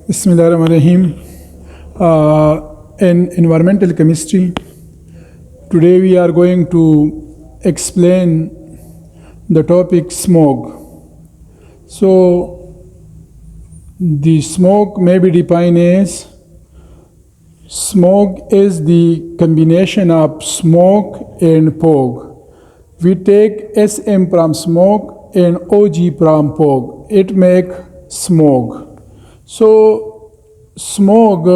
Bismillahirrahmanirrahim. In environmental chemistry, today we are going to explain the topic smog. So, the smog may be defined as smog is the combination of smoke and fog. We take SM from smoke and OG from fog. It makes smog. So, smog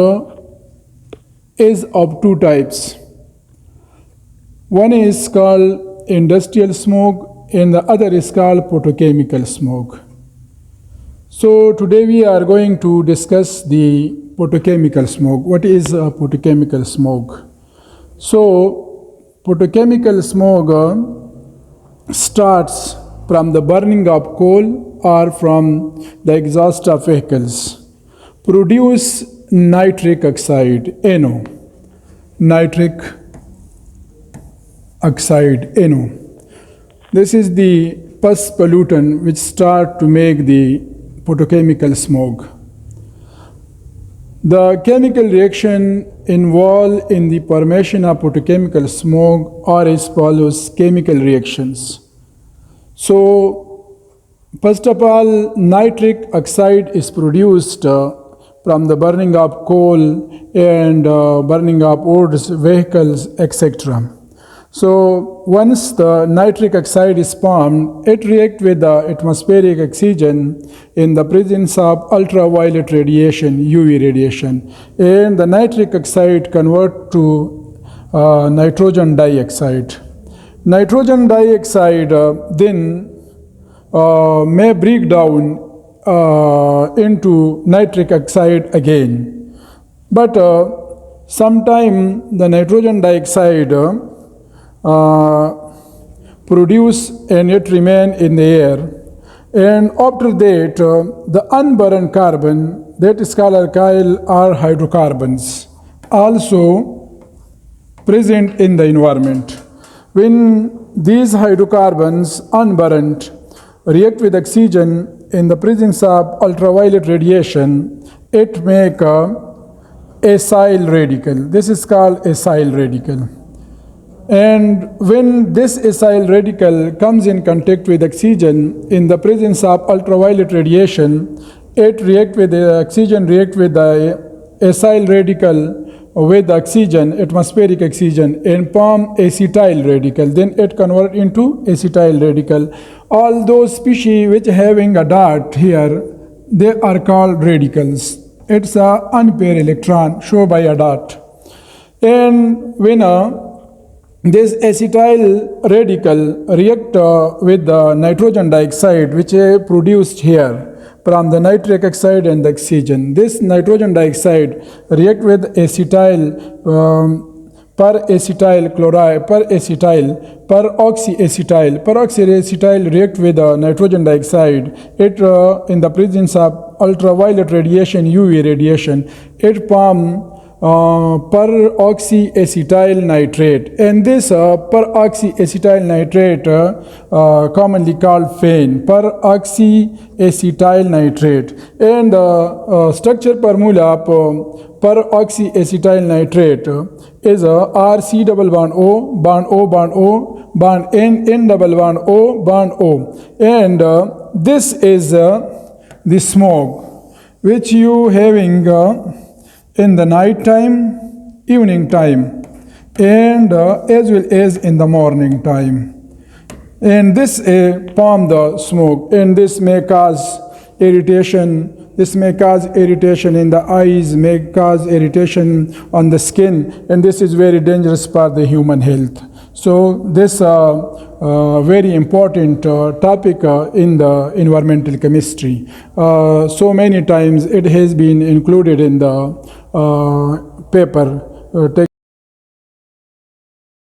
is of two types. One is called industrial smog and the other is called photochemical smog. So, today we are going to discuss the photochemical smog. What is photochemical smog? So, photochemical smog starts from the burning of coal or from the exhaust of vehicles. Produce nitric oxide, NO. Nitric oxide, NO. This is the first pollutant which start to make the photochemical smog. The chemical reaction involved in the formation of photochemical smog are as follows chemical reactions. So, first of all, nitric oxide is produced from the burning of coal and burning of woods, vehicles, etc. So, once the nitric oxide is formed, it reacts with the atmospheric oxygen in the presence of ultraviolet radiation, UV radiation, and the nitric oxide convert to nitrogen dioxide. Nitrogen dioxide then may break down into nitric oxide again. But sometime the nitrogen dioxide produce and it remain in the air. And after that, the unburned carbon, that is called alkyl or hydrocarbons, also present in the environment. When these hydrocarbons unburned react with oxygen in the presence of ultraviolet radiation, it make acyl radical. This is called acyl radical. And when this acyl radical comes in contact with oxygen in the presence of ultraviolet radiation, it react with the oxygen, react with the acyl radical with oxygen, atmospheric oxygen, and form acetyl radical. Then it convert into acetyl radical. All those species which having a dot here, they are called radicals. It's a unpaired electron shown by a dot. And when this acetyl radical react with the nitrogen dioxide which is produced here from the nitric oxide and the oxygen. This nitrogen dioxide react with acetyl per-acetyl chloride, per-acetyl, peroxyacetyl. Peroxyacetyl react with nitrogen dioxide. It in the presence of ultraviolet radiation, UV radiation, it form peroxyacetyl nitrate, and this peroxyacetyl nitrate commonly called FAIN, peroxyacetyl nitrate, and structure formula of peroxyacetyl nitrate is RC double bond O, bond O, bond O, bond N, N double bond O, bond O, and this is the smog which you having in the night time, evening time, and as well as in the morning time. And this form the smoke, and this may cause irritation. This may cause irritation in the eyes, may cause irritation on the skin, and this is very dangerous for the human health. So this very important topic in the environmental chemistry. So many times it has been included in the paper